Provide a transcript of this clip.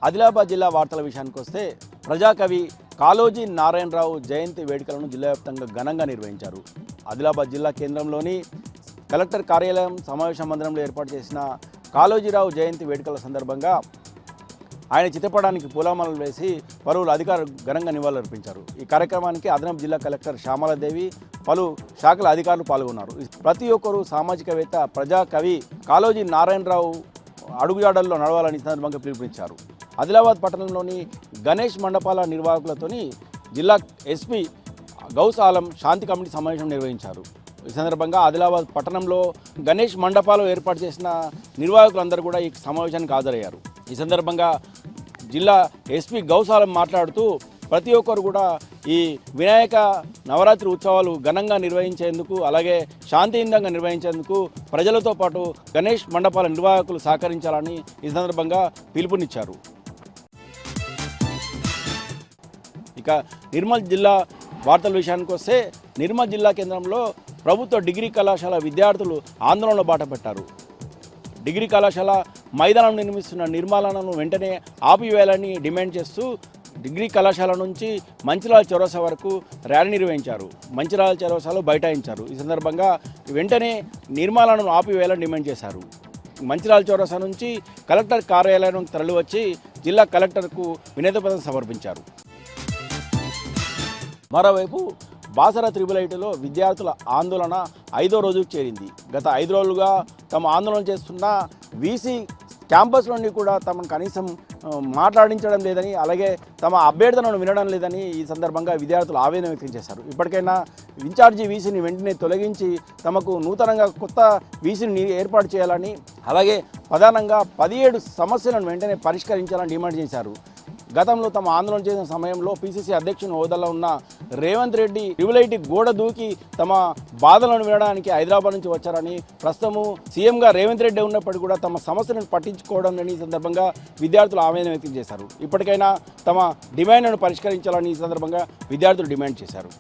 ఆదిలాబాద్ జిల్లా వార్తల విషయానికి వస్తే ప్రజాకవి కాళోజీ నారాయణరావు జయంతి వేడుకలను జిల్లా వ్యాప్తంగా ఘనంగా నిర్వహించారు. ఆదిలాబాద్ జిల్లా కేంద్రంలోని కలెక్టర్ కార్యాలయం సమావేశ మందిరంలో ఏర్పాటు చేసిన కాళోజీరావు జయంతి వేడుకల సందర్భంగా ఆయన చిత్రపటానికి పూలమాలలు వేసి పలువురు అధికారులు ఘనంగా నివాళులర్పించారు. ఈ కార్యక్రమానికి అదనపు జిల్లా కలెక్టర్ శ్యామలాదేవి, పలు శాఖల అధికారులు పాల్గొన్నారు. ప్రతి ఒక్కరూ సామాజికవేత్త ప్రజాకవి కాళోజీ నారాయణరావు అడుగుజాడల్లో నడవాలని సందర్భంగా పిలుపునిచ్చారు. ఆదిలాబాద్ పట్టణంలోని గణేష్ మండపాల నిర్వాహకులతోని జిల్లా ఎస్పీ గౌస్ ఆలం శాంతి కమిటీ సమావేశం నిర్వహించారు. ఈ సందర్భంగా ఆదిలాబాద్ పట్టణంలో గణేష్ మండపాలు ఏర్పాటు చేసిన నిర్వాహకులందరూ కూడా ఈ సమావేశానికి హాజరయ్యారు. ఈ సందర్భంగా జిల్లా ఎస్పీ గౌస్ ఆలం మాట్లాడుతూ ప్రతి ఒక్కరు కూడా ఈ వినాయక నవరాత్రి ఉత్సవాలు ఘనంగా నిర్వహించేందుకు, అలాగే శాంతియుతంగా నిర్వహించేందుకు ప్రజలతో పాటు గణేష్ మండపాల నిర్వాహకులు సహకరించాలని ఈ సందర్భంగా పిలుపునిచ్చారు. ఇక నిర్మల్ జిల్లా వార్తల విషయానికి వస్తే నిర్మల్ జిల్లా కేంద్రంలో ప్రభుత్వ డిగ్రీ కళాశాల విద్యార్థులు ఆందోళనలో బాటపట్టారు. డిగ్రీ కళాశాల మైదానం నిర్మిస్తున్న నిర్మాణాలను వెంటనే ఆపివేయాలని డిమాండ్ చేస్తూ డిగ్రీ కళాశాల నుంచి మంచిర్యాల చౌరస్తా వరకు ర్యాలీ నిర్వహించారు. మంచిర్యాల చౌరస్తాలో బైఠాయించారు. ఈ సందర్భంగా వెంటనే నిర్మాణాలను ఆపివేయాలని డిమాండ్ చేశారు. మంచిర్యాల చౌరస్తా నుంచి కలెక్టర్ కార్యాలయానికి తరలివచ్చి జిల్లా కలెక్టర్కు వినతిపత్రం సమర్పించారు. మరోవైపు బాసర త్రిబుల్-ఐటీలో విద్యార్థుల ఆందోళన 5వ రోజుకు చేరింది. గత 5 రోజులుగా తమ ఆందోళన చేస్తున్న వీసీ క్యాంపస్ నుండి కూడా తమను కనీసం మాట్లాడించడం లేదని, అలాగే తమ అభ్యర్థనను వినడం లేదని ఈ సందర్భంగా విద్యార్థులు ఆవేదన వ్యక్తం చేశారు. ఇప్పటికైనా ఇన్ఛార్జి వీసీని వెంటనే తొలగించి తమకు నూతనంగా కొత్త వీసీని ఏర్పాటు చేయాలని, అలాగే ప్రధానంగా 17 సమస్యలను వెంటనే పరిష్కరించాలని డిమాండ్ చేశారు. గతంలో తమ ఆందోళన చేసిన సమయంలో పిసిసి అధ్యక్షుని హోదాలో ఉన్న రేవంత్ రెడ్డి త్రిబుల్-ఐటీ గోడ దూకి తమ బాధలను వినడానికి హైదరాబాద్ నుంచి వచ్చారని, ప్రస్తుతము సీఎంగా రేవంత్ రెడ్డి ఉన్నప్పటికీ కూడా తమ సమస్యలను పట్టించుకోవడం లేని ఈ సందర్భంగా విద్యార్థులు ఆవేదన వ్యక్తం చేశారు. ఇప్పటికైనా తమ డిమాండ్లను పరిష్కరించాలని ఈ సందర్భంగా విద్యార్థులు డిమాండ్ చేశారు.